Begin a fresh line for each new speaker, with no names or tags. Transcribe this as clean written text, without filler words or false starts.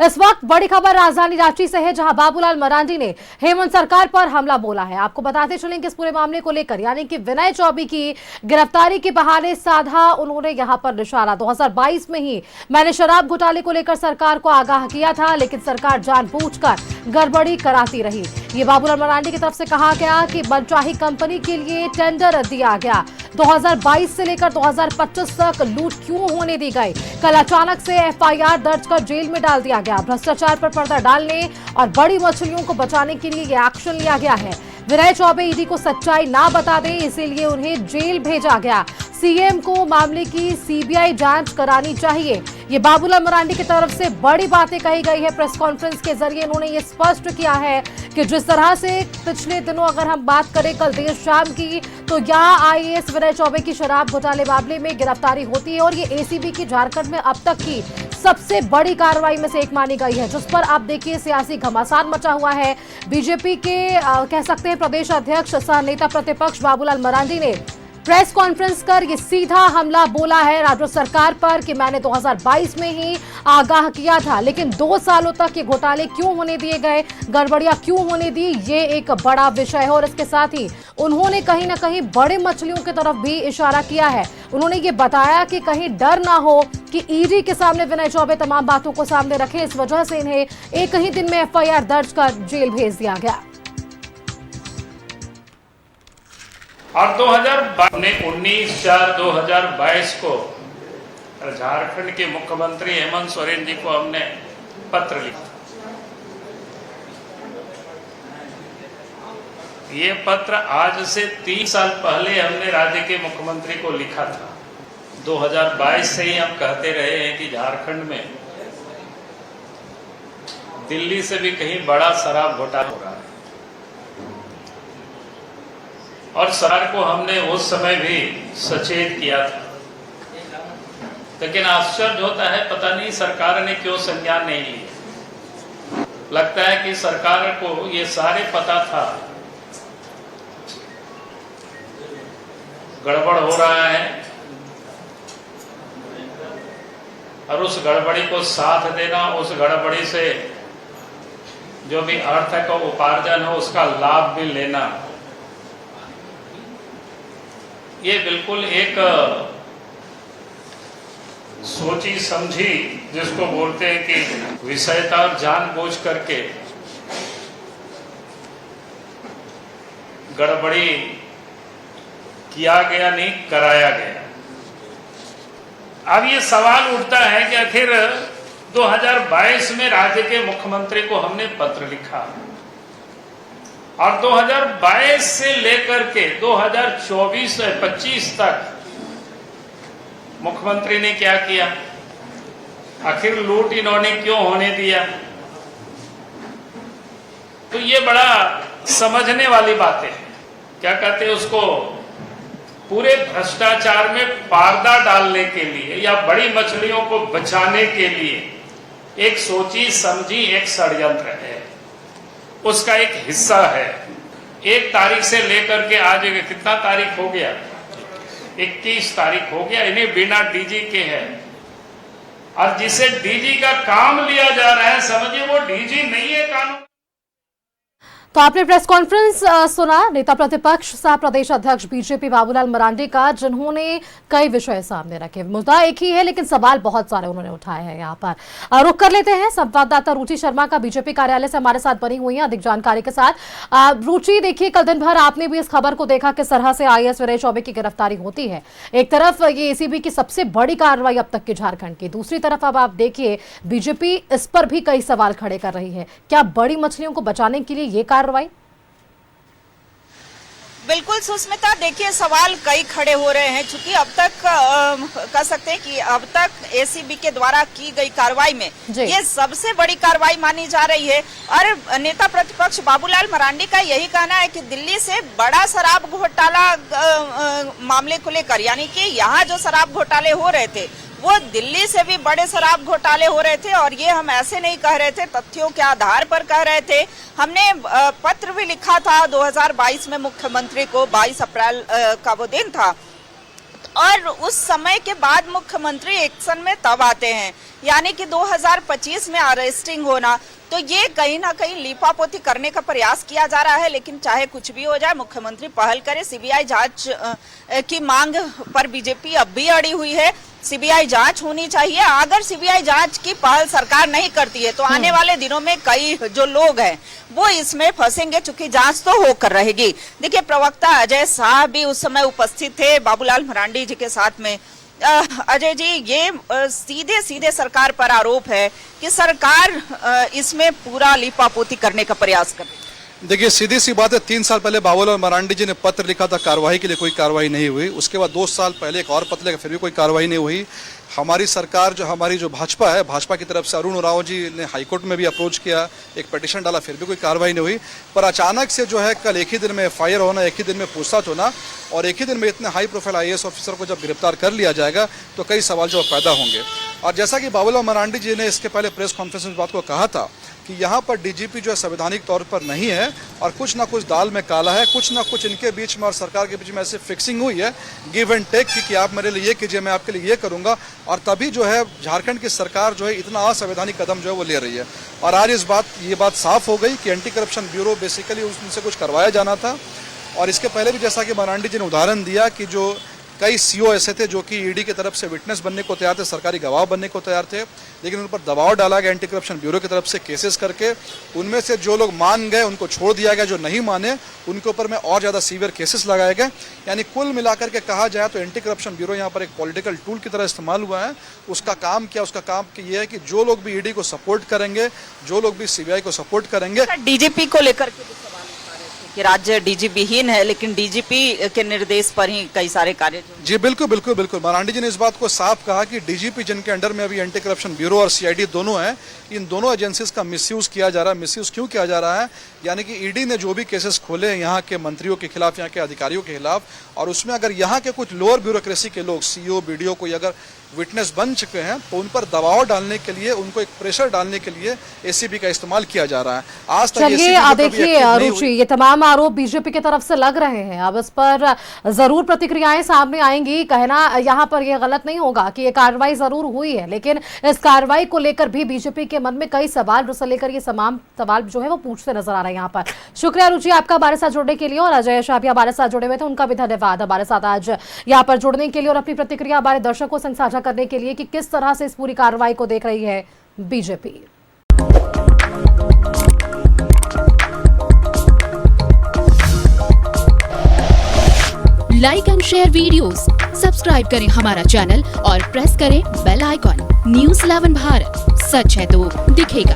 इस वक्त बड़ी खबर राजधानी रांची से है, जहां बाबूलाल मरांडी ने हेमंत सरकार पर हमला बोला है। आपको बताते चलेंगे इस पूरे मामले को लेकर, यानी कि विनय चौबे की गिरफ्तारी के बहाने साधा उन्होंने यहां पर निशाना। 2022 में ही मैंने शराब घोटाले को लेकर सरकार को आगाह किया था, लेकिन सरकार जानबूझकर गड़बड़ी कराती रही। ये बाबूलाल मरांडी की तरफ से कहा गया कि मनचाही कंपनी के लिए टेंडर दिया गया। 2022 से लेकर 2025 तक लूट क्यों होने दी गई? कल अचानक से एफआईआर दर्ज कर जेल में डाल दिया गया। भ्रष्टाचार पर पर्दा डालने और बड़ी मछलियों को बचाने के लिए यह एक्शन लिया गया है। विनय चौबे ईडी को सच्चाई ना बता दें, इसीलिए उन्हें जेल भेजा गया। सीएम को मामले की सीबीआई जांच करानी चाहिए। ये बाबूलाल मरांडी की तरफ से बड़ी बातें कही गई है। प्रेस कॉन्फ्रेंस के जरिए उन्होंने ये स्पष्ट किया है कि जिस तरह से पिछले दिनों अगर हम बात करें कल देर शाम की, तो यहाँ आईएएस विनय चौबे की शराब घोटाले मामले में गिरफ्तारी होती है और ये एसीबी की झारखंड में अब तक की सबसे बड़ी कार्रवाई में से एक मानी गई है, जिस पर आप देखिए सियासी घमासान मचा हुआ है। बीजेपी के कह सकते हैं प्रदेश अध्यक्ष सह नेता प्रतिपक्ष बाबूलाल मरांडी ने प्रेस कॉन्फ्रेंस कर ये सीधा हमला बोला है राज्य सरकार पर कि मैंने 2022 में ही आगाह किया था, लेकिन 2 सालों तक ये घोटाले क्यों होने दिए गए, गड़बड़ियां क्यों होने दी, ये एक बड़ा विषय है। और इसके साथ ही उन्होंने कहीं ना कहीं बड़े मछलियों की तरफ भी इशारा किया है। उन्होंने ये बताया कि कहीं डर ना हो कि ईडी के सामने विनय चौबे तमाम बातों को सामने रखे, इस वजह से इन्हें एक ही दिन में एफआईआर दर्ज कर जेल भेज दिया गया।
और 19/4/2022 को झारखंड के मुख्यमंत्री हेमंत सोरेन जी को हमने पत्र लिखा। ये पत्र आज से 3 साल पहले हमने राज्य के मुख्यमंत्री को लिखा था। 2022 से ही हम कहते रहे हैं कि झारखंड में दिल्ली से भी कहीं बड़ा शराब घोटाला हो रहा है, और सरकार को हमने उस समय भी सचेत किया था। लेकिन आश्चर्य होता है, पता नहीं सरकार ने क्यों संज्ञान नहीं लिया। लगता है कि सरकार को ये सारे पता था गड़बड़ हो रहा है, और उस गड़बड़ी को साथ देना, उस गड़बड़ी से जो भी अर्थ का उपार्जन हो उसका लाभ भी लेना, ये बिल्कुल एक सोची समझी, जिसको बोलते हैं कि विषयता और जानबूझ करके गड़बड़ी किया गया, नहीं कराया गया। अब ये सवाल उठता है कि आखिर 2022 में राज्य के मुख्यमंत्री को हमने पत्र लिखा और 2022 से लेकर के 2024-25 तक मुख्यमंत्री ने क्या किया? आखिर लूट इन्होंने क्यों होने दिया? तो ये बड़ा समझने वाली बातें हैं। क्या कहते हैं उसको, पूरे भ्रष्टाचार में पर्दा डालने के लिए या बड़ी मछलियों को बचाने के लिए एक सोची समझी एक षड्यंत्र है, उसका एक हिस्सा है। 1 तारीख से लेकर के आज कितना तारीख हो गया? 21 तारीख हो गया। इन्हें बिना डीजी के है, और जिसे डीजी का काम लिया जा रहा है, समझिए वो डीजी नहीं है कानून।
तो आपने प्रेस कॉन्फ्रेंस सुना नेता प्रतिपक्ष सह प्रदेश अध्यक्ष बीजेपी बाबूलाल मरांडी का, जिन्होंने कई विषय सामने रखे। मुद्दा एक ही है, लेकिन सवाल बहुत सारे उन्होंने उठाए हैं। यहाँ पर रुख कर लेते हैं संवाददाता रुचि शर्मा का, बीजेपी कार्यालय से हमारे साथ बनी हुई है अधिक जानकारी के साथ। रुचि, देखिए कल दिन भर आपने भी इस खबर को देखा किस तरह से आईएएस विनय चौबे की गिरफ्तारी होती है। एक तरफ ये एसीबी की सबसे बड़ी कार्रवाई अब तक की झारखंड की, दूसरी तरफ अब आप देखिए बीजेपी इस पर भी कई सवाल खड़े कर रही है। क्या बड़ी मछलियों को बचाने के लिए ये कार्रवाई?
बिल्कुल सुस्मिता, देखिए सवाल कई खड़े हो रहे हैं, क्योंकि अब तक कह सकते हैं कि अब तक एसीबी के द्वारा की गई कार्रवाई में ये सबसे बड़ी कार्रवाई मानी जा रही है। और नेता प्रतिपक्ष बाबूलाल मरांडी का यही कहना है कि दिल्ली से बड़ा शराब घोटाला मामले को लेकर, यानी कि यहाँ जो शराब घोटाले हो रहे थे वो दिल्ली से भी बड़े शराब घोटाले हो रहे थे, और ये हम ऐसे नहीं कह रहे थे, तथ्यों के आधार पर कह रहे थे। हमने पत्र भी लिखा था 2022 में मुख्यमंत्री को, 22 अप्रैल का वो दिन था। और उस समय के बाद मुख्यमंत्री एक्शन में तब आते हैं, यानी कि 2025 में अरेस्टिंग होना। तो ये कहीं ना कहीं लीपापोती करने का प्रयास किया जा रहा है। लेकिन चाहे कुछ भी हो जाए, मुख्यमंत्री पहल करे। सीबीआई जांच की मांग पर बीजेपी अब भी अड़ी हुई है। सीबीआई जांच होनी चाहिए। अगर सीबीआई जांच की पहल सरकार नहीं करती है तो आने वाले दिनों में कई जो लोग हैं वो इसमें फंसेंगे, चूंकि जांच तो होकर रहेगी। देखिए, प्रवक्ता अजय शाह भी उस समय उपस्थित थे बाबूलाल मरांडी जी के साथ में। अजय जी, ये सीधे सीधे सरकार पर आरोप है कि सरकार इसमें पूरा लीपापोती करने का प्रयास कर रही है।
देखिए, सीधी सी बात है, 3 साल पहले बाबूलाल मरांडी जी ने पत्र लिखा था कार्रवाई के लिए, कोई कार्रवाई नहीं हुई। उसके बाद 2 साल पहले एक और पत्र लिखा, फिर भी कोई कार्रवाई नहीं हुई। हमारी सरकार हमारी जो भाजपा है, भाजपा की तरफ से अरुण उरांव जी ने हाईकोर्ट में भी अप्रोच किया, एक पिटीशन डाला, फिर भी कोई कार्रवाई नहीं हुई। पर अचानक से जो है कल एक ही दिन में एफआईआर होना, एक ही दिन में पूछताछ होना और एक ही दिन में इतने हाई प्रोफाइल आईएएस ऑफिसर को जब गिरफ्तार कर लिया जाएगा तो कई सवाल जो पैदा होंगे। और जैसा कि बाबूलाल मरांडी जी ने इसके पहले प्रेस कॉन्फ्रेंस में बात को कहा था कि यहाँ पर डीजीपी जो है संवैधानिक तौर पर नहीं है और कुछ ना कुछ दाल में काला है, कुछ ना कुछ इनके बीच में और सरकार के बीच में ऐसे फिक्सिंग हुई है, गिव एंड टेक कि आप मेरे लिए ये कीजिए, मैं आपके लिए ये करूंगा। और तभी जो है झारखंड की सरकार जो है इतना असंवैधानिक कदम जो है वो ले रही है। और आज ये बात साफ हो गई कि एंटी करप्शन ब्यूरो बेसिकली उनसे कुछ करवाया जाना था। और इसके पहले भी जैसा कि मरांडी जी ने उदाहरण दिया कि जो कई सीओ ऐसे थे जो कि ईडी की तरफ से विटनेस बनने को तैयार थे, सरकारी गवाह बनने को तैयार थे, लेकिन उन पर दबाव डाला गया एंटी करप्शन ब्यूरो की तरफ से केसेस करके। उनमें से जो लोग मान गए उनको छोड़ दिया गया, जो नहीं माने उनके ऊपर में और ज़्यादा सीवियर केसेस लगाए गए। यानी कुल मिलाकर के कहा जाए तो एंटी करप्शन ब्यूरो यहाँ पर एक पॉलिटिकल टूल की तरह इस्तेमाल हुआ है। उसका काम ये है कि जो लोग भी ईडी को सपोर्ट करेंगे, जो लोग भी सीबीआई को सपोर्ट करेंगे।
डीजीपी को लेकर के भी सवाल उठा रहे थे कि राज्य डीजीपीहीन है, लेकिन डीजीपी के निर्देश पर ही कई सारे कार्य।
जी बिल्कुल बिल्कुल बिल्कुल, मरांडी जी ने इस बात को साफ कहा कि डीजीपी जिनके अंडर में अभी एंटी करप्शन ब्यूरो और सीआईडी दोनों हैं, इन दोनों एजेंसीज का मिसयूज किया जा रहा है। मिसयूज क्यों किया जा रहा है? यानी कि ईडी ने जो भी केसेस खोले हैं यहाँ के मंत्रियों के खिलाफ, यहाँ के अधिकारियों के खिलाफ, और उसमें अगर यहाँ के कुछ लोअर ब्यूरोक्रेसी के लोग, सीईओ, बीडीओ कोई अगर विटनेस बन चुके हैं तो उन पर दबाव डालने के लिए, उनको एक प्रेशर डालने के लिए एसीबी का इस्तेमाल किया जा रहा है। आज तक
चलिए, देखिए रुचि, ये तमाम आरोप बीजेपी की तरफ से लग रहे हैं। अब इस पर जरूर प्रतिक्रियाएं सामने आएंगी। कहना यहाँ पर यह गलत नहीं होगा कि ये कार्रवाई जरूर हुई है, लेकिन इस कार्रवाई को लेकर भी बीजेपी के मन में कई सवाल, जिसे लेकर ये तमाम सवाल जो है वो पूछते नजर आ रहे हैं यहाँ पर। शुक्रिया रुचि आपका हमारे साथ जुड़ने के लिए, और अजय शाह भी हमारे साथ जुड़े हुए थे, उनका भी धन्यवाद हमारे साथ आज यहाँ पर जुड़ने के लिए और अपनी प्रतिक्रिया हमारे दर्शकों से साझा करने के लिए कि किस तरह से इस पूरी कार्रवाई को देख रही है BJP.
Like and share videos, subscribe करें हमारा चैनल और प्रेस करें बेल आइकॉन। न्यूज़ 11 भारत, सच है तो दिखेगा।